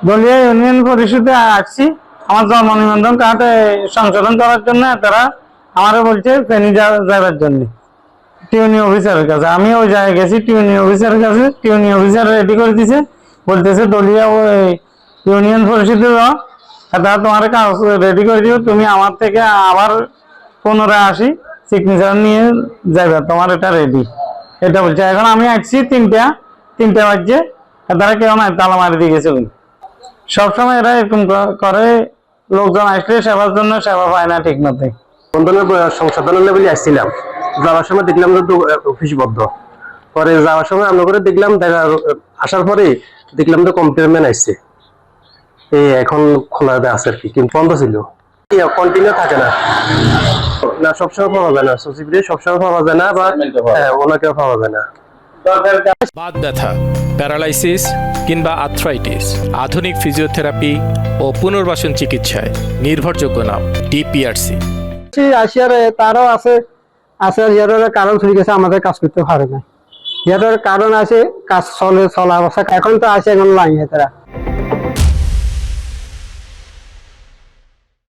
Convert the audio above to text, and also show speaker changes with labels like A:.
A: দলীয় ইউনিয়ন পরিষদে আসছি আমার জন্ম নিবন্ধন কার্ড সংশোধন করার জন্য। তারা আমারও বলছে ফেনী যাওয়ার জন্য টিউনি অফিসারের কাছে। আমি ওই জায়গায় গেছি টিউনি অফিসারের কাছে, টিউনি অফিসার রেডি করে দিছে, বলতেছে দলীয় ইউনিয়ন পরিষদে তারা তোমার কাগজ রেডি করে দিও, তুমি আমার থেকে আবার পুনরায় আসি সিগনেচার নিয়ে যাবে, তোমার এটা রেডি, এটা বলছে। এখন আমি আসছি তিনটা বাজছে, তারা কেউ নাই, তালা মারি দিয়ে গেছে। সবসময় এরা এরকম করে, লোকজন আসলে সেবার জন্য সেবা পায় না ঠিক মতো।
B: সংশোধনের লেভেলে আসছিলাম, যাওয়ার সময় দেখলাম যে অফিস বন্ধ। পরে যাওয়ার সময় আমরা করে দেখলাম, আসার পরে দেখলাম যে কম্পিউটারম্যান আসছে, এখন খোলা আছে আর কি, কিন্তু বন্ধ ছিল, কন্টিনিউ থাকে না। না সবসময় পাওয়া যায় না, সচিবরে সবসময় পাওয়া যায় না, বা ওনাকেও পাওয়া যায় না।
C: বাত ব্যথা, প্যারালাইসিস কিংবা আর্থ্রাইটিস, আধুনিক ফিজিওথেরাপি ও পুনর্বাসন চিকিৎসায় নির্ভরযোগ্য নাম ডিপিআরসি।
D: আসিয়ারে তারও আছে ইয়ারের কারণ চলে গেছে, আমাদের কাজ করতে পারে না। ইয়ারের কারণ আছে, কাজ চলা অবস্থা এখন তো আসে, এখন লাইন তারা